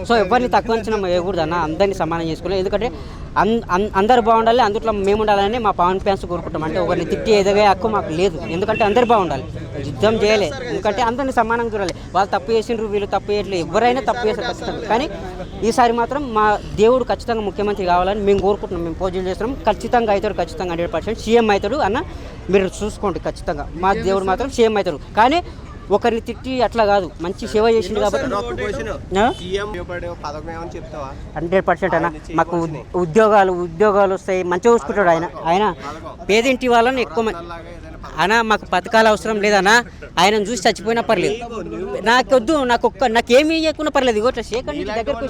So ఎవరిని తక్కువ అంచనా వేయకూడదు అన్న, అందరినీ సమానం చేసుకోవాలి. ఎందుకంటే అందరు బాగుండాలి, అందుట్లో మేము ఉండాలని మా పవన్ ఫ్యాన్స్ కోరుకుంటాం. అంటే ఒకరిని తిట్టి ఎదగే హక్కు మాకు లేదు, ఎందుకంటే అందరు బాగుండాలి, యుద్ధం చేయలే. ఎందుకంటే అందరినీ సమానంగా చూడాలి. వాళ్ళు తప్పు చేసిండ్రు, వీళ్ళు తప్పు చేయట్లేదు, ఎవరైనా తప్పు చేస్తారు ఖచ్చితంగా. కానీ ఈసారి మాత్రం మా దేవుడు ఖచ్చితంగా ముఖ్యమంత్రి కావాలని మేము కోరుకుంటున్నాం, మేము పూజలు చేస్తున్నాం. ఖచ్చితంగా అవుతాడు, ఖచ్చితంగా 100% సీఎం అవుతాడు అన్న, మీరు చూసుకోండి. ఖచ్చితంగా మా దేవుడు మాత్రం సీఎం అవుతాడు. కానీ ఒకరిని తిట్టి అట్లా కాదు, మంచి సేవ చేసింది కాబట్టి 100% అన్న. మాకు ఉద్యోగాలు వస్తాయి, మంచిగా చూసుకుంటాడు ఆయన పేదింటి వాళ్ళని ఎక్కువ అన్నా. మాకు పథకాలు అవసరం లేదన్నా, ఆయనను చూసి చచ్చిపోయినా పర్లేదు, నాకొద్దు, నాకేమీ ఇవ్వకుండా పర్లేదు. ఇగో శేఖర్ నుంచి దగ్గరకు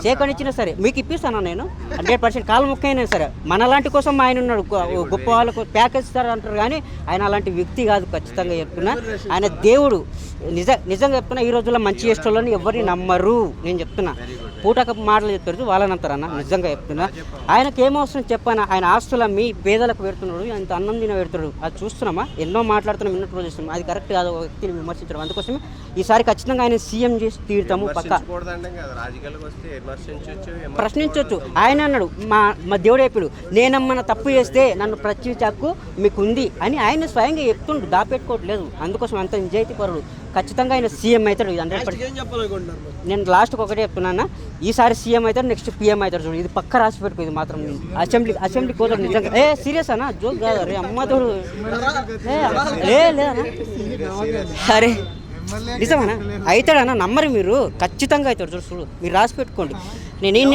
శేఖర్ ఇచ్చినా సరే మీకు ఇప్పిస్తాను నేను 100%. కాలు ముక్కైనా సరే మనలాంటి కోసం ఆయన ఉన్నాడు. గొప్ప వాళ్ళకు ప్యాకేజ్ ఇస్తారు అంటారు, కానీ ఆయన అలాంటి వ్యక్తి కాదు. ఖచ్చితంగా చెప్తున్నా, ఆయన దేవుడు. నిజంగా చెప్తున్నా, ఈ రోజుల్లో మంచి చేసేటోళ్ళని ఎవరిని నమ్మరు. నేను చెప్తున్నా, పూటక మాటలు చెప్తారు వాళ్ళని అంటారన్న. నిజంగా చెప్తున్నా, ఆయనకి ఏమవసరం చెప్పాను, ఆయన ఆస్తులు అమ్మి పేదలకు పెడుతున్నాడు, అంత అన్నం తిన పెడుతున్నాడు. అది చూస్తున్నామా, ఎన్నో మాట్లాడుతున్నాం, ఎన్నో రోజు చేస్తున్నాం. అది కరెక్ట్ కాదు ఒక వ్యక్తిని విమర్శించడం. అందుకోసమే ఈసారి ఖచ్చితంగా ఆయన సీఎం చేసి తీరుతాము పక్క. ప్రశ్నించవచ్చు. ఆయన అన్నాడు, మా దేవుడు చెప్పాడు, నేనమ్మన తప్పు చేస్తే నన్ను ప్రశ్నించే హక్కు మీకు ఉంది అని ఆయన స్వయంగా చెప్తుండు, దాపెట్టుకోవట్లేదు. అందుకోసం అంత నిజాయితీ పరుడు. ఖచ్చితంగా ఆయన సీఎం అవుతాడు 100%. నేను లాస్ట్కి ఒకటే చెప్తున్నాను, ఈసారి సీఎం అవుతాడు, నెక్స్ట్ పీఎం అవుతాడు. చూడు, ఇది పక్క రాసి పెట్టుకో. ఇది మాత్రం అసెంబ్లీ కోతాడు నిజంగా. సీరియస్ అన్నా, జోక్ కాదు. అరే అమ్మతోడు లేదా సరే నిజమన్నా అవుతాడన్నా, నమ్మరు మీరు. ఖచ్చితంగా అవుతాడు. చూడు మీరు రాసి పెట్టుకోండి. నేనేం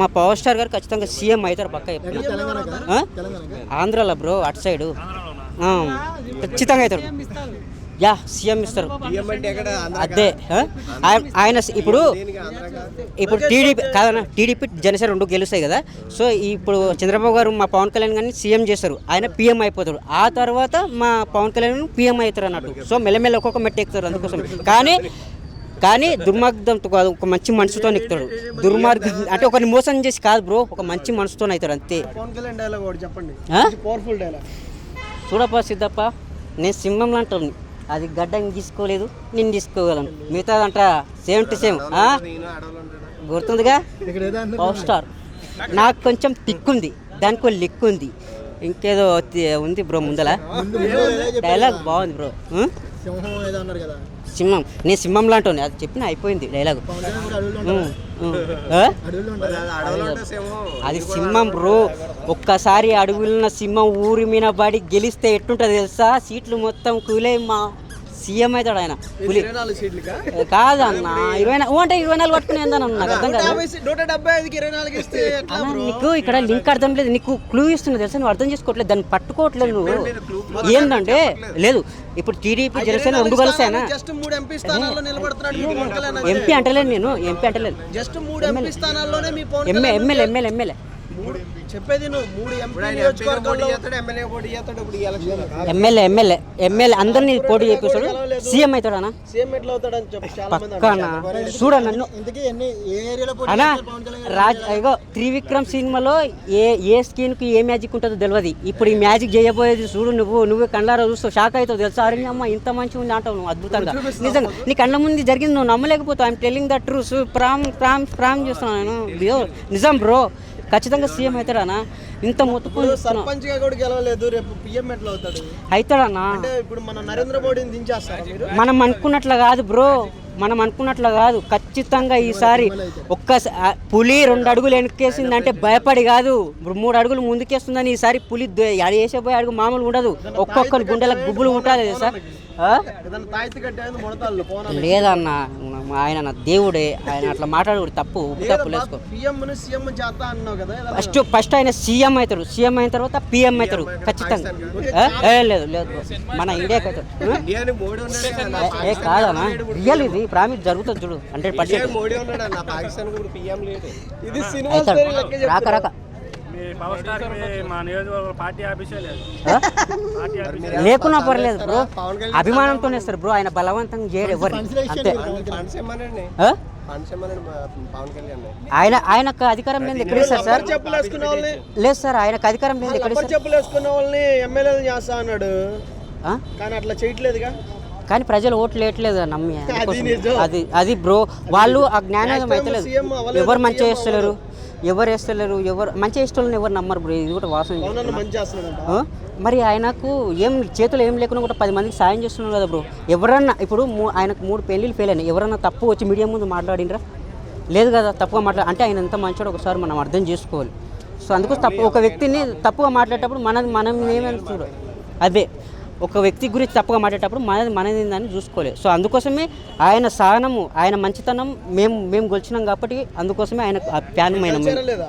మా పవర్ స్టార్ గారు ఖచ్చితంగా సీఎం అవుతారు పక్క చెప్తున్నా. ఆంధ్రాలో బ్రో, అటు సైడు ఖచ్చితంగా అవుతాడు. యా సీఎం ఇస్తారు. అదే ఆయన ఇప్పుడు టీడీపీ కాదన్నా, టీడీపీ జనసేన 2 గెలుస్తాయి కదా. సో ఇప్పుడు చంద్రబాబు గారు మా పవన్ కళ్యాణ్ గారిని సీఎం చేస్తారు, ఆయన పీఎం అయిపోతాడు. ఆ తర్వాత మా పవన్ కళ్యాణ్ పీఎం అవుతారు అన్నట్టు. సో మెల్లమెల్ల ఒక్కొక్క మెట్టు ఎక్కుతారు. అందుకోసం కానీ దుర్మార్గంతో కాదు, ఒక మంచి మనసుతో ఎక్కుతాడు. దుర్మార్గం అంటే ఒకరిని మోసం చేసి కాదు బ్రో, ఒక మంచి మనసుతో అవుతాడు అంతే. చూడప్ప సిద్ధప్ప, నేను సింహం లాంటి, అది గడ్డం తీసుకోలేదు, నేను తీసుకోగలను. మిగతాదంట 7-7 గుర్తుందిగా. పవర్ స్టార్ నాకు కొంచెం తిక్కుంది, దానికి లిక్ ఉంది, ఇంకేదో ఉంది బ్రో ముందల. డైలాగ్ బాగుంది బ్రో. సింహం, నేను సింహం లాంటి అది చెప్పిన అయిపోయింది డైలాగ్. అది సింహం బ్రో. ఒక్కసారి అడవులున్న సింహం ఊరి మీద పడి గెలిస్తే ఎట్టుంటుంది తెలుసా? సీట్లు మొత్తం కూలే మా సీఎం అవుతాడు ఆయన. పులి కాదన్న, 24 పట్టుకుని ఏందన్న నాకు అర్థం కాదు. నీకు ఇక్కడ లింక్ అర్థం లేదు, నీకు క్లూ ఇస్తున్నా తెలుసా, నువ్వు అర్థం చేసుకోవట్లేదు, దాన్ని పట్టుకోవట్లేదు నువ్వు. ఏంటంటే లేదు, ఇప్పుడు టీడీపీ జనసేన 2 కలిసాయనా? ఎంపీ అంటలేదు నేను, ఎంపీ అంటలేదు, ఎమ్మెల్యే ఎమ్మెల్యే అందరినీ పోటీ చేపిస్తాడు. సీఎం అవుతాడు అన్న, పక్కన చూడ నన్ను అన్నా. ఇగో త్రివిక్రమ్ సినిమాలో ఏ స్కీన్ కి ఏ మ్యాజిక్ ఉంటుందో తెలియదు. ఇప్పుడు ఈ మ్యాజిక్ చేయబోయేది చూడు, నువ్వు కళ్ళారా చూస్తావు, షాక్ అవుతావు తెలుసా. అరే అమ్మ ఇంత మంచిగా ఉంది అంటావు నువ్వు, అద్భుతంగా. నిజంగా నీ కళ్ళ ముందు జరిగింది, నువ్వు నమ్మలేకపోతావు. I'm telling the truth. ప్రామ్ చేస్తున్నాను నేను, నిజం బ్రో. ఖచ్చితంగా సీఎం అవుతాడన్నా. ఇంత మొత్తుకుని సర్పంచ్గా కూడా గెలవలేదు, రేపు పిఎం ఎట్లా అవుతాడు? అవుతాడన్నా. అంటే ఇప్పుడు మన నరేంద్ర మోడీని దించేస్తారు. మనం అనుకున్నట్లు కాదు బ్రో, మనం అనుకున్నట్లు కాదు. ఖచ్చితంగా ఈసారి పులి 2 అడుగులు వెనక్కేసిందంటే భయపడి కాదు, 3 అడుగులు ముందుకేస్తుందని. ఈసారి పులి వేసేపోయే అడుగు మామూలు ఉండదు, ఒక్కొక్కరి గుండెలకు గుబ్బులు ఉంటుంది సార్. లేదన్న, ఆయన నా దేవుడే, ఆయన అట్లా మాట్లాడు తప్పు లేసుకో. ఫస్ట్ ఆయన సీఎం అవుతాడు, సీఎం అయిన తర్వాత పిఎం అవుతాడు ఖచ్చితంగా. లేదు మన ఇండియాకి అవుతాడు. కాదన్నా, రియల్ ఇది ప్రామిస్ జరుగుతుంది చూడు 100%. రాక లేకున్నా పర్లేదు బ్రో, అభిమానంతో ఇస్తారు బ్రో. ఆయన బలవంతంగా చేయడు ఎవరు, అంతే. ఆయనకు అధికారం లేదు ఎక్కడ ఇస్తారు సార్? లేదు సార్, ఆయనకు అధికారం లేదు ఎక్కడ ఇస్తారు? చెప్పులు వేసుకున్న వాళ్ళని ఎమ్మెల్యేలు చేస్తా అన్నాడు, కానీ అట్లా చేయట్లేదుగా. కానీ ప్రజలు ఓట్లు వేయట్లేదు నమ్మి అందుకోసం. నిజం. అది బ్రో, వాళ్ళు ఆ జ్ఞానోదయం అయితే లేదు. సీఎం అవ్వలేదు, ఎవరు మంచిగా సీఎం చేస్తలేరు, ఎవరు వేస్తలేరు, ఎవరు మంచిగా ఇష్టం ఎవరు నమ్మరు బ్రో. ఇది కూడా వాసన. పవన్ అన్న మంచి చేస్తున్నాడంట. మరి ఆయనకు ఏం చేతులు ఏం లేకుండా కూడా 10 మందికి సాయం చేస్తున్నాడు కదా బ్రో. ఎవరన్నా ఇప్పుడు ఆయనకు 3 పెళ్ళిళ్ళు ఫెయిల్ అయినాయి, ఎవరన్నా తప్పు వచ్చి మీడియా ముందు మాట్లాడినరా? లేదు కదా. తప్పుగా అంటే ఆయన ఎంత మంచోడు ఒకసారి మనం అర్థం చేసుకోవాలి. సో అందుకోసం ఒక వ్యక్తిని తప్పుగా మాట్లాడేటప్పుడు మనం ఏమనుకుంటారు, అదే ఒక వ్యక్తి గురించి తప్పుగా మాట్లాడేటప్పుడు మనది ఏందని చూసుకోవాలి. సో అందుకోసమే ఆయన సహనము, ఆయన మంచితనం మేము గెలిచినాం కాబట్టి అందుకోసమే ఆయన ప్యానమైన లేదా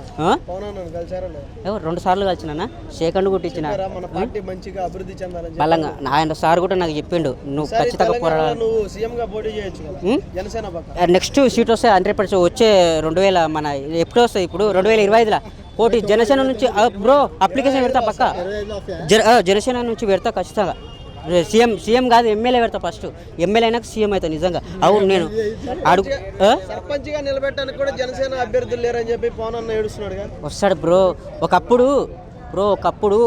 పవన్ అన్నను కలిసారా లేదా? ఎవరు 2 సార్లు కలిసినా, సెకండ్ కొట్టించిన మన పార్టీ మంచిగా అభివృద్ధి చెందాలని బలంగా. ఆయన సార్ కూడా నాకు చెప్పిండు, నువ్వు ఖచ్చితంగా పోరాడాలి. నువ్వు సీఎం గా పోటీ చేయొచ్చు కదా జనసేన పక్క. నెక్స్ట్ సీట్ వస్తే 100% వచ్చే 2000 మన ఎప్పుడు వస్తాయి ఇప్పుడు 2025లో పోటీ జనసేన నుంచి బ్రో అప్లికేషన్ పెడతా పక్క. జనసేన నుంచి పెడతా ఖచ్చితంగా. సీఎం కాదు ఎమ్మెల్యే పెడతా. ఫస్ట్ ఎమ్మెల్యే అయినాక సీఎం అవుతా నిజంగా. అవును నేను అడుగు సర్పంచ్ గా నిలబెట్టడానికి కూడా జనసేన అభ్యర్థులు లేరని చెప్పి పవన్ అన్న ఏడుస్తున్నాడు. వస్తాడు బ్రో. ఒకప్పుడు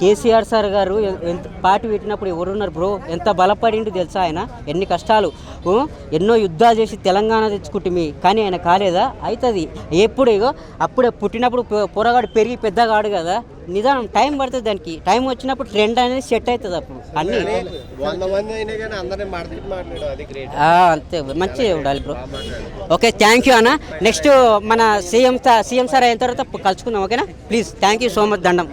కేసీఆర్ సార్ గారు ఎంత పార్టీ పెట్టినప్పుడు ఎవరున్నారు బ్రో, ఎంత బలపడిండు తెలుసా ఆయన. ఎన్ని కష్టాలు, ఎన్నో యుద్ధాలు చేసి తెలంగాణ తెచ్చుకుంటే కానీ ఆయన కాలేదా? అవుతుంది ఎప్పుడు. ఇగో అప్పుడే పుట్టినప్పుడు పొరగాడు పెరిగి పెద్దగాడు కదా, నిదానం టైం పడుతుంది. దానికి టైం వచ్చినప్పుడు ట్రెండ్ అనేది సెట్ అవుతుంది. అప్పుడు అన్నీ అంతే మంచిగా ఉండాలి బ్రో. ఓకే, థ్యాంక్ యూ అన్న. నెక్స్ట్ మన సీఎం సార్ అయిన తర్వాత కలుసుకుందాం. ఓకేనా? Please, thank you so much. దండం.